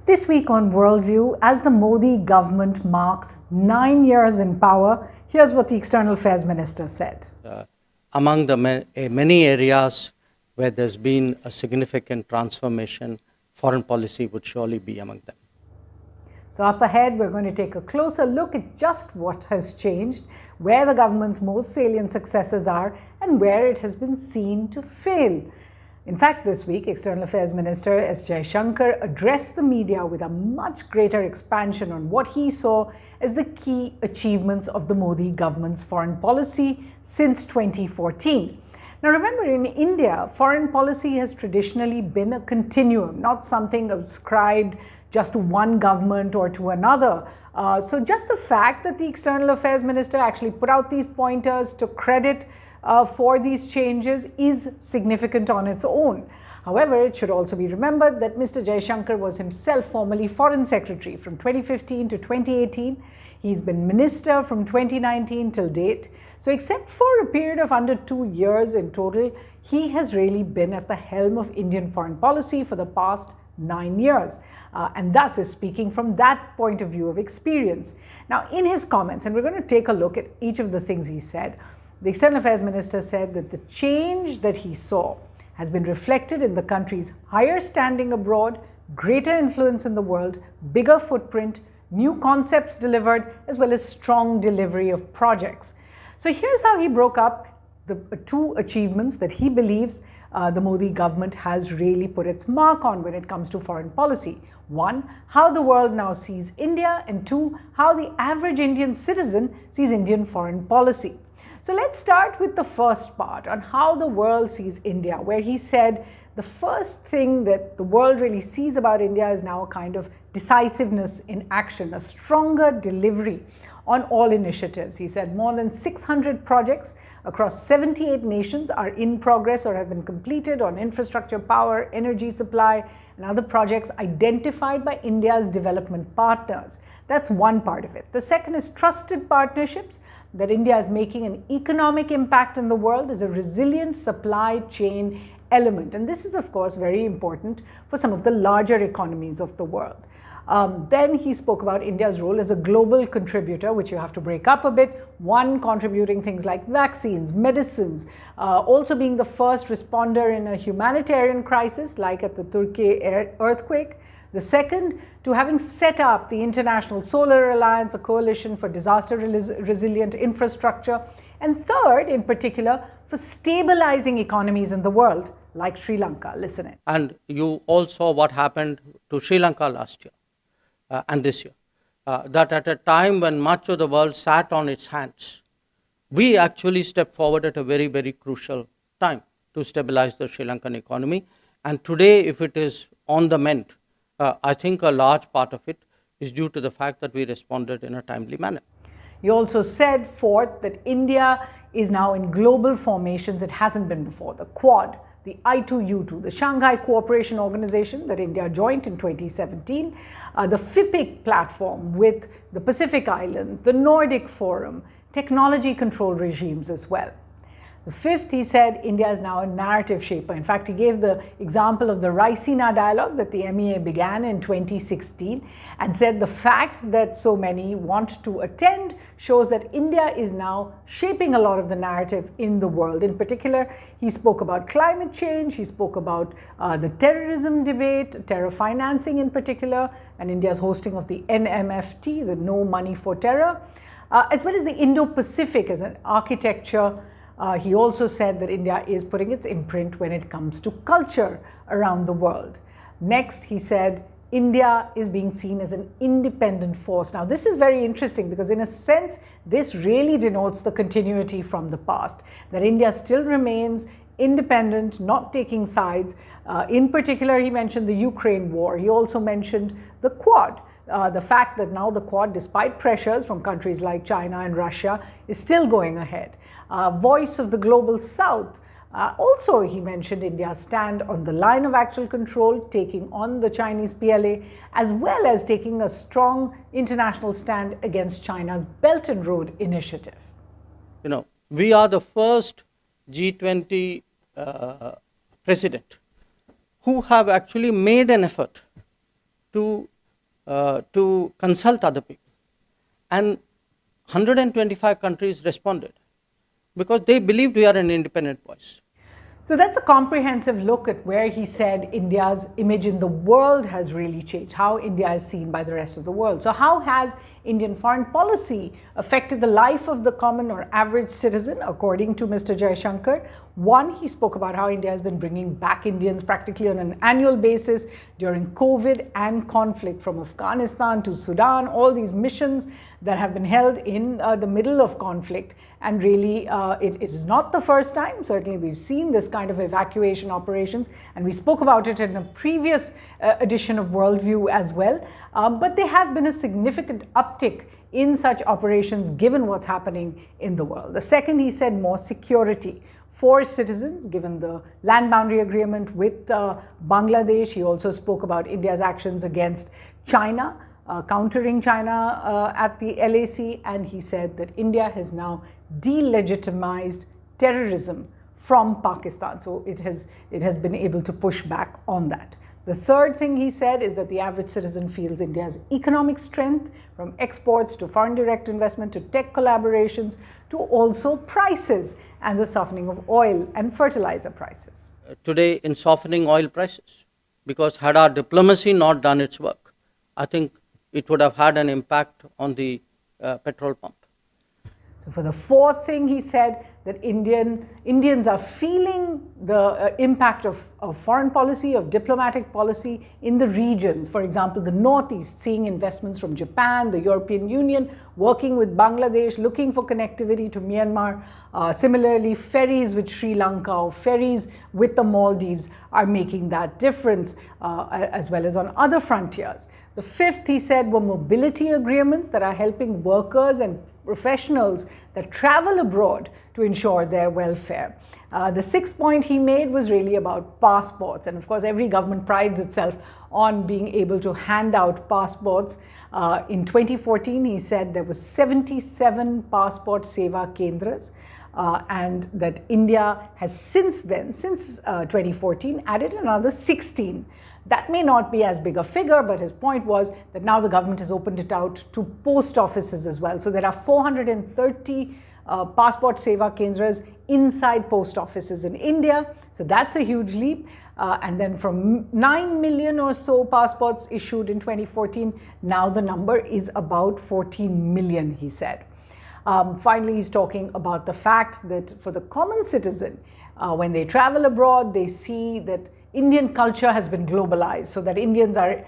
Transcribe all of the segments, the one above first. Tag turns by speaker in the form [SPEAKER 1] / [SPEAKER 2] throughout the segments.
[SPEAKER 1] This week on Worldview, as the Modi government marks 9 years in power, here's what the External Affairs Minister said.
[SPEAKER 2] Among the many areas where there's been a significant transformation, foreign policy would surely be among them.
[SPEAKER 1] So up ahead, we're going to take a closer look at just what has changed, where the government's most salient successes are, and where it has been seen to fail. In fact, this week, External Affairs Minister S. Jaishankar addressed the media with a much greater expansion on what he saw as the key achievements of the Modi government's foreign policy since 2014. Now remember, in India, foreign policy has traditionally been a continuum, not something ascribed just to one government or to another. So just the fact that the External Affairs Minister actually put out these pointers to credit for these changes is significant on its own. However, it should also be remembered that Mr. Jaishankar was himself formerly Foreign Secretary from 2015 to 2018. He's been Minister from 2019 till date. So except for a period of under 2 years in total, he has really been at the helm of Indian foreign policy for the past 9 years, and thus is speaking from that point of view of experience. Now, in his comments, and we're going to take a look at each of the things he said, the External Affairs Minister said that the change that he saw has been reflected in the country's higher standing abroad, greater influence in the world, bigger footprint, new concepts delivered, as well as strong delivery of projects. So here's how he broke up the two achievements that he believes the Modi government has really put its mark on when it comes to foreign policy. One, how the world now sees India, and two, how the average Indian citizen sees Indian foreign policy. So let's start with the first part on how the world sees India, where he said the first thing that the world really sees about India is now a kind of decisiveness in action, a stronger delivery on all initiatives. He said more than 600 projects across 78 nations are in progress or have been completed on infrastructure, power, energy supply, and other projects identified by India's development partners. That's one part of it. The second is trusted partnerships, that India is making an economic impact in the world as a resilient supply chain element. And this is, of course, very important for some of the larger economies of the world. Then he spoke about India's role as a global contributor, which you have to break up a bit. One, contributing things like vaccines, medicines, also being the first responder in a humanitarian crisis, like at the Turkey earthquake. The second, to having set up the International Solar Alliance, a coalition for disaster resilient infrastructure. And third, in particular, for stabilizing economies in the world, like Sri Lanka. Listen in.
[SPEAKER 2] And you all saw what happened to Sri Lanka last year and this year. That at a time when much of the world sat on its hands, we actually stepped forward at a very, very crucial time to stabilize the Sri Lankan economy. And today, if it is on the mend, I think a large part of it is due to the fact that we responded in a timely manner.
[SPEAKER 1] He also said, fourth, that India is now in global formations it hasn't been before. The Quad, the I2U2, the Shanghai Cooperation Organization that India joined in 2017, the FIPIC platform with the Pacific Islands, the Nordic Forum, technology control regimes as well. The fifth, he said, India is now a narrative shaper. In fact, he gave the example of the Raisina dialogue that the MEA began in 2016 and said the fact that so many want to attend shows that India is now shaping a lot of the narrative in the world. In particular, he spoke about climate change, he spoke about the terrorism debate, terror financing in particular, and India's hosting of the NMFT, the No Money for Terror, as well as the Indo-Pacific as an architecture. He also said that India is putting its imprint when it comes to culture around the world. Next, he said, India is being seen as an independent force. Now, this is very interesting because in a sense, this really denotes the continuity from the past, that India still remains independent, not taking sides. In particular, he mentioned the Ukraine war. He also mentioned the Quad. The fact that now the Quad, despite pressures from countries like China and Russia, is still going ahead. Voice of the Global South. Also, he mentioned India's stand on the line of actual control, taking on the Chinese PLA, as well as taking a strong international stand against China's Belt and Road Initiative.
[SPEAKER 2] You know, we are the first G20 president who have actually made an effort to to consult other people. And 125 countries responded because they believed we are an independent voice.
[SPEAKER 1] So that's a comprehensive look at where he said India's image in the world has really changed, how India is seen by the rest of the world. So how has Indian foreign policy affected the life of the common or average citizen, according to Mr. Jaishankar? One, he spoke about how India has been bringing back Indians practically on an annual basis during COVID and conflict, from Afghanistan to Sudan, all these missions that have been held in the middle of conflict. And really, it is not the first time. Certainly, we've seen this kind of evacuation operations, and we spoke about it in a previous edition of Worldview as well. But there have been a significant uptick in such operations given what's happening in the world. The second, he said, more security for citizens, given the land boundary agreement with Bangladesh. He also spoke about India's actions against China, countering China at the LAC, and he said that India has now delegitimized terrorism from Pakistan. So it has been able to push back on that. The third thing he said is that the average citizen feels India's economic strength, from exports to foreign direct investment to tech collaborations to also prices and the softening of oil and fertilizer prices.
[SPEAKER 2] Today in softening oil prices, because had our diplomacy not done its work, I think it would have had an impact on the petrol pump.
[SPEAKER 1] So for the fourth thing, he said that Indians are feeling the impact of foreign policy, of diplomatic policy in the regions. For example, the Northeast, seeing investments from Japan, the European Union, working with Bangladesh, looking for connectivity to Myanmar. Similarly, ferries with Sri Lanka or ferries with the Maldives are making that difference, as well as on other frontiers. The fifth, he said, were mobility agreements that are helping workers and professionals that travel abroad to ensure their welfare. The sixth point he made was really about passports. And of course, every government prides itself on being able to hand out passports. In 2014, he said there were 77 passport seva kendras. And that India has since then, since 2014, added another 16. That may not be as big a figure, but his point was that now the government has opened it out to post offices as well. So there are 430 passport seva kendras inside post offices in India. So that's a huge leap. And then from 9 million or so passports issued in 2014, now the number is about 14 million, he said. Finally, he's talking about the fact that for the common citizen, when they travel abroad, they see that Indian culture has been globalized, so that Indians are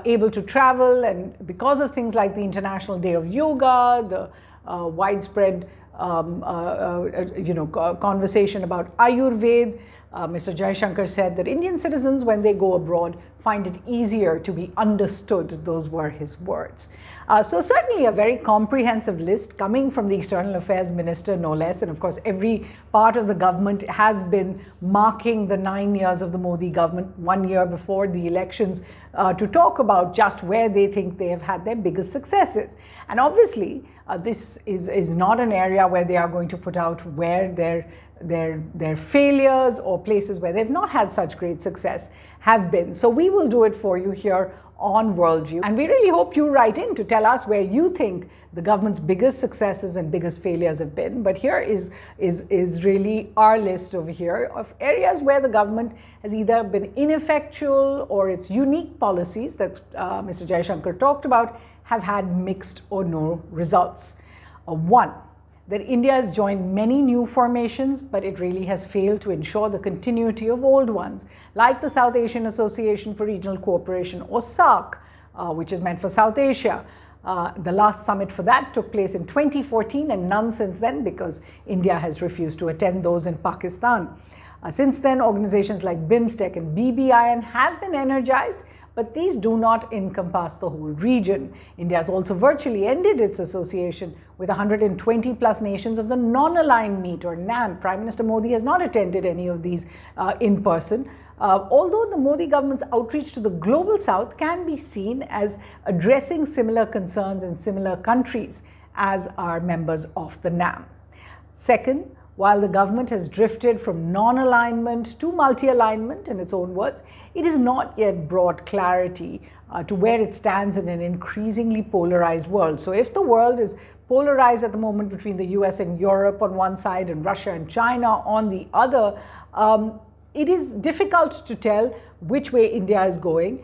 [SPEAKER 1] able to travel, and because of things like the International Day of Yoga, the widespread conversation about Ayurveda, Mr. Jaishankar said that Indian citizens, when they go abroad, find it easier to be understood. Those were his words. So certainly a very comprehensive list coming from the External Affairs Minister, no less. And of course, every part of the government has been marking the 9 years of the Modi government, 1 year before the elections, to talk about just where they think they have had their biggest successes. And obviously, this is not an area where they are going to put out where their failures or places where they've not had such great success have been. So we will do it for you here on Worldview. And we really hope you write in to tell us where you think the government's biggest successes and biggest failures have been. But here is really our list over here of areas where the government has either been ineffectual or its unique policies that Mr. Jaishankar talked about have had mixed or no results. One, that India has joined many new formations, but it really has failed to ensure the continuity of old ones, like the South Asian Association for Regional Cooperation, or SAARC, which is meant for South Asia. The last summit for that took place in 2014, and none since then, because India has refused to attend those in Pakistan. Since then, organizations like BIMSTEC and BBIN have been energized, but these do not encompass the whole region. India has also virtually ended its association with 120 plus nations of the non-aligned meet, or NAM. Prime Minister Modi has not attended any of these in person. Although the Modi government's outreach to the global south can be seen as addressing similar concerns in similar countries as are members of the NAM. Second while the government has drifted from non-alignment to multi-alignment, in its own words, it has not yet brought clarity to where it stands in an increasingly polarized world. So if the world is polarized at the moment between the US and Europe on one side and Russia and China on the other, it is difficult to tell which way India is going.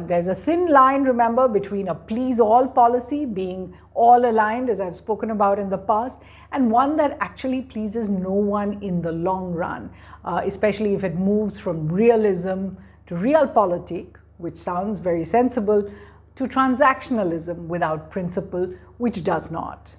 [SPEAKER 1] There's a thin line, remember, between a please-all policy, being all aligned, as I've spoken about in the past, and one that actually pleases no one in the long run, especially if it moves from realism to realpolitik, which sounds very sensible, to transactionalism without principle, which does not.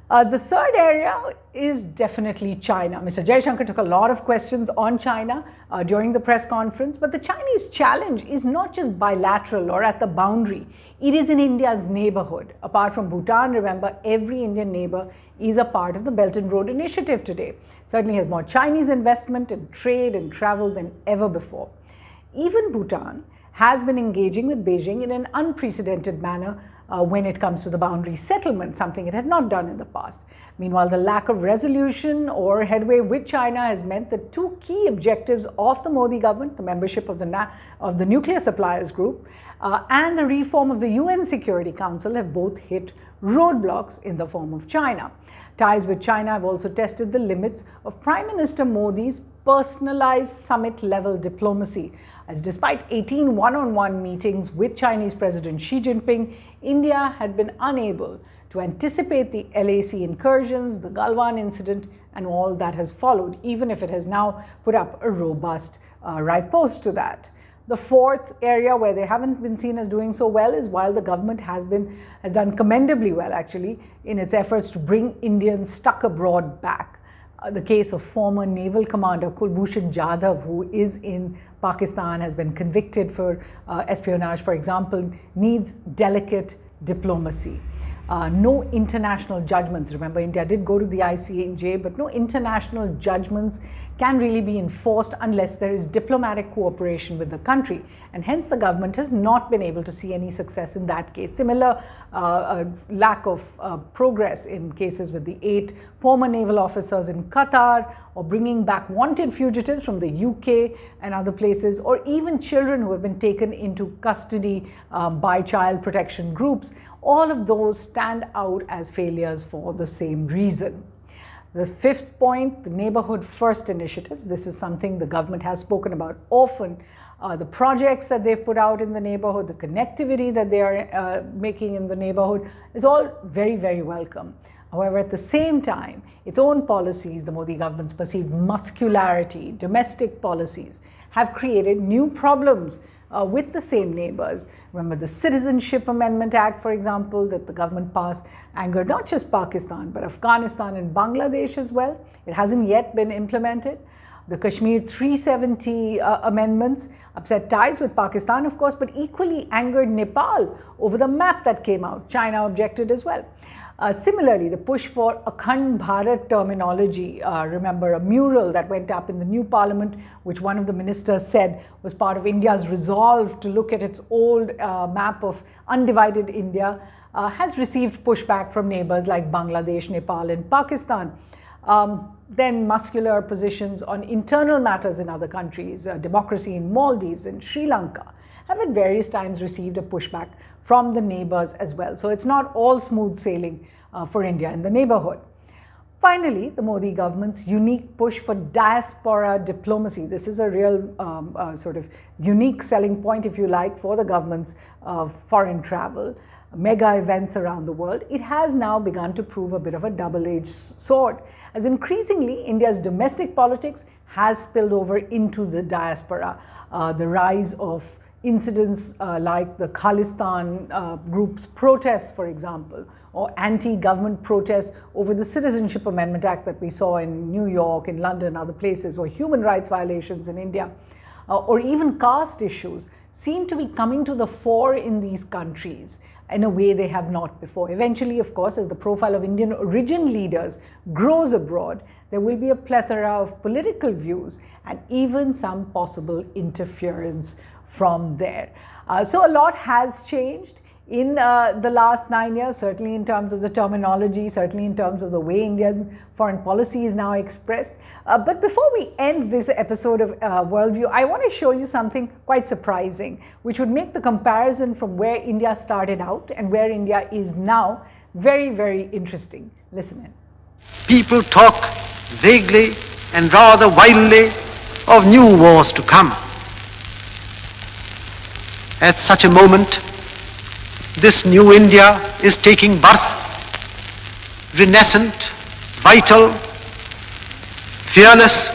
[SPEAKER 1] The third area is definitely China. Mr. Jaishankar took a lot of questions on China during the press conference, but the Chinese challenge is not just bilateral or at the boundary. It is in India's neighborhood. Apart from Bhutan, remember, every Indian neighbor is a part of the Belt and Road Initiative today. Certainly has more Chinese investment in trade and travel than ever before. Even Bhutan has been engaging with Beijing in an unprecedented manner when it comes to the boundary settlement, something it had not done in the past. Meanwhile, the lack of resolution or headway with China has meant that two key objectives of the Modi government, the membership of the Nuclear Suppliers Group and the reform of the UN Security Council, have both hit roadblocks in the form of China. Ties with China have also tested the limits of Prime Minister Modi's personalized summit-level diplomacy, as despite 18 one-on-one meetings with Chinese President Xi Jinping, India had been unable to anticipate the LAC incursions, the Galwan incident, and all that has followed, even if it has now put up a robust riposte to that. The fourth area where they haven't been seen as doing so well is while the government has done commendably well, actually, in its efforts to bring Indians stuck abroad back. The case of former naval commander Kulbhushan Jadhav, who is in Pakistan, has been convicted for espionage, for example, needs delicate diplomacy. No international judgments. Remember, India did go to the ICJ, but no international judgments can really be enforced unless there is diplomatic cooperation with the country. And hence the government has not been able to see any success in that case. Similar lack of progress in cases with the 8 former naval officers in Qatar, or bringing back wanted fugitives from the UK and other places, or even children who have been taken into custody by child protection groups. All of those stand out as failures for the same reason. The fifth point, the neighborhood first initiatives. This is something the government has spoken about often. The projects that they've put out in the neighborhood, the connectivity that they are making in the neighborhood is all very, very welcome. However, at the same time, its own policies, the Modi government's perceived muscularity, domestic policies, have created new problems with the same neighbors. Remember the Citizenship Amendment Act, for example, that the government passed, angered not just Pakistan, but Afghanistan and Bangladesh as well. It hasn't yet been implemented. The Kashmir 370 amendments upset ties with Pakistan, of course, but equally angered Nepal over the map that came out. China objected as well. Similarly, the push for Akhand Bharat terminology, remember a mural that went up in the new parliament, which one of the ministers said was part of India's resolve to look at its old map of undivided India, has received pushback from neighbors like Bangladesh, Nepal, and Pakistan. Then muscular positions on internal matters in other countries, democracy in Maldives and Sri Lanka, have at various times received a pushback from the neighbors as well. So it's not all smooth sailing for India in the neighborhood. Finally, the Modi government's unique push for diaspora diplomacy. This is a real sort of unique selling point, if you like, for the government's foreign travel, mega events around the world. It has now begun to prove a bit of a double-edged sword, as increasingly India's domestic politics has spilled over into the diaspora. The rise of incidents like the Khalistan group's protests, for example, or anti-government protests over the Citizenship Amendment Act that we saw in New York, in London, other places, or human rights violations in India, or even caste issues, seem to be coming to the fore in these countries in a way they have not before. Eventually, of course, as the profile of Indian origin leaders grows abroad, there will be a plethora of political views and even some possible interference from there. So a lot has changed. in the last 9 years, certainly in terms of the terminology, certainly in terms of the way Indian foreign policy is now expressed. But before we end this episode of Worldview, I want to show you something quite surprising, which would make the comparison from where India started out and where India is now very, very interesting. Listen in.
[SPEAKER 3] People talk vaguely and rather wildly of new wars to come. At such a moment, this new India is taking birth, renascent, vital, fearless.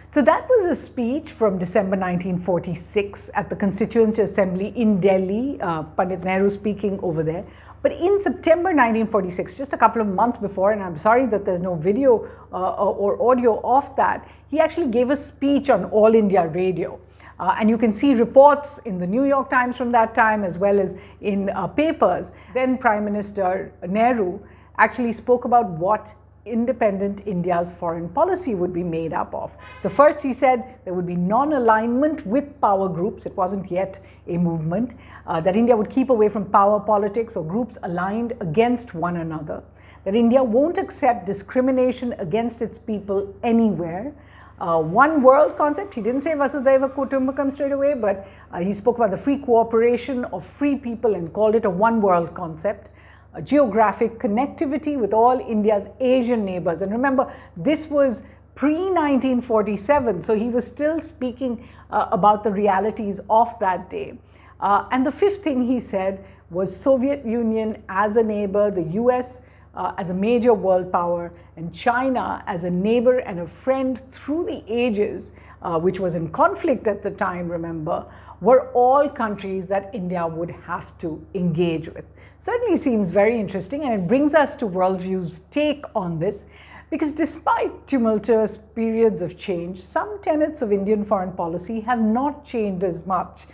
[SPEAKER 1] So that was a speech from December 1946 at the Constituent Assembly in Delhi, Pandit Nehru speaking over there. But in September 1946, just a couple of months before, and I'm sorry that there's no video or audio of that, he actually gave a speech on All India Radio. And you can see reports in the New York Times from that time, as well as in papers. Then Prime Minister Nehru actually spoke about what independent India's foreign policy would be made up of. So first he said there would be non-alignment with power groups. It wasn't yet a movement. That India would keep away from power politics or groups aligned against one another. That India won't accept discrimination against its people anywhere. One world concept. He didn't say Vasudhaiva Kutumbakam straight away, but he spoke about the free cooperation of free people and called it a one world concept. A geographic connectivity with all India's Asian neighbors. And remember, this was pre-1947, so he was still speaking about the realities of that day. And the fifth thing he said was Soviet Union as a neighbor, the US as a major world power, and China as a neighbor and a friend through the ages, which was in conflict at the time, remember, were all countries that India would have to engage with. Certainly seems very interesting, and it brings us to Worldview's take on this, because despite tumultuous periods of change, some tenets of Indian foreign policy have not changed as much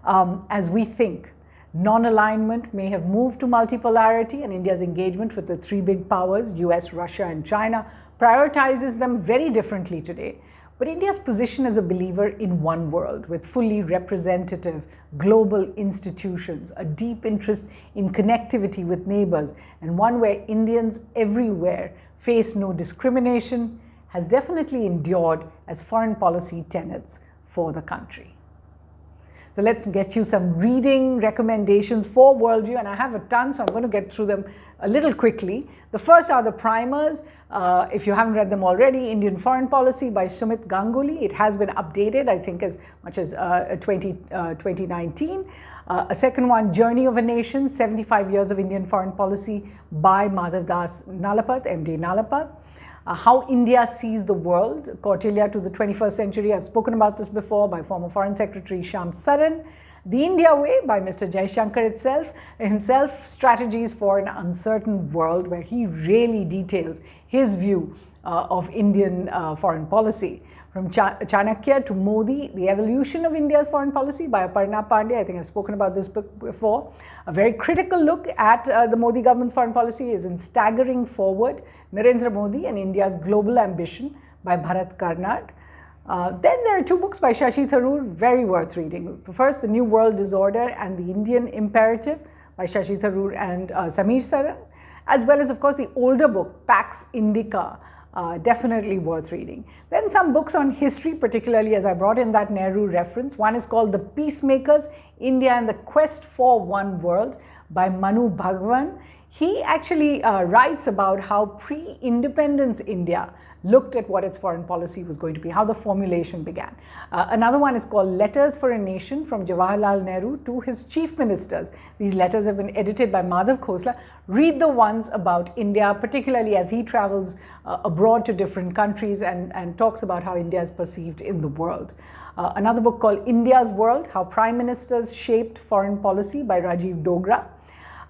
[SPEAKER 1] as we think. Non-alignment may have moved to multipolarity, and India's engagement with the three big powers, US, Russia, and China, prioritizes them very differently today. But India's position as a believer in one world with fully representative global institutions, a deep interest in connectivity with neighbors, and one where Indians everywhere face no discrimination, has definitely endured as foreign policy tenets for the country. So let's get you some reading recommendations for Worldview, and I have a ton, so I'm going to get through them a little quickly. The first are the primers. If you haven't read them already, Indian Foreign Policy by Sumit Ganguly. It has been updated, I think, as much as 2019. A second one, Journey of a Nation, 75 Years of Indian Foreign Policy by Madhav Das Nalapat, MD Nalapat. How India Sees the World, Kautilya to the 21st Century. I've spoken about this before, by former Foreign Secretary Shyam Saran. The India Way by Mr. Jaishankar himself, Strategies for an Uncertain World, where he really details his view of Indian foreign policy. From Chanakya to Modi, The Evolution of India's Foreign Policy by Aparna Pandey. I think I've spoken about this book before. A very critical look at the Modi government's foreign policy is in Staggering Forward, Narendra Modi and India's Global Ambition by Bharat Karnad. Then there are two books by Shashi Tharoor, very worth reading. The first, The New World Disorder and the Indian Imperative by Shashi Tharoor and Samir Saran, as well as, of course, the older book, Pax Indica, definitely worth reading. Then some books on history, particularly as I brought in that Nehru reference. One is called The Peacemakers, India and the Quest for One World by Manu Bhagwan. He actually writes about how pre-independence India looked at what its foreign policy was going to be, how the formulation began. Another one is called Letters for a Nation from Jawaharlal Nehru to his chief ministers. These letters have been edited by Madhav Khosla. Read the ones about India, particularly as he travels abroad to different countries and talks about how India is perceived in the world. Another book called India's World, How Prime Ministers Shaped Foreign Policy by Rajiv Dogra.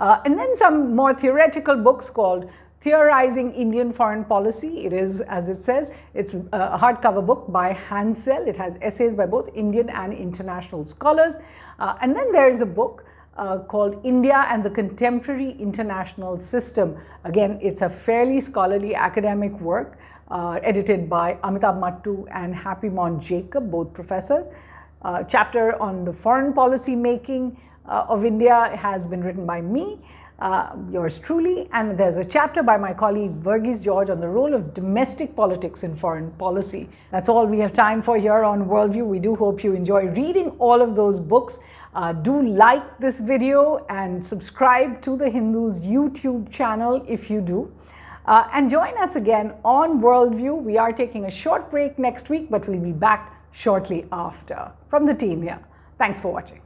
[SPEAKER 1] And then some more theoretical books called Theorizing Indian Foreign Policy. It is, as it says, it's a hardcover book by Hansel. It has essays by both Indian and international scholars. And then there is a book called India and the Contemporary International System. Again, it's a fairly scholarly academic work edited by Amitabh Mattu and Happy Mon Jacob, both professors. Chapter on the foreign policy making of India has been written by me, yours truly, and there's a chapter by my colleague Verghese George on the role of domestic politics in foreign policy. That's all we have time for here on Worldview. We do hope you enjoy reading all of those books. Do like this video and subscribe to the Hindu's YouTube channel if you do. And join us again on Worldview. We are taking a short break next week, but we'll be back shortly after. From the team here, thanks for watching.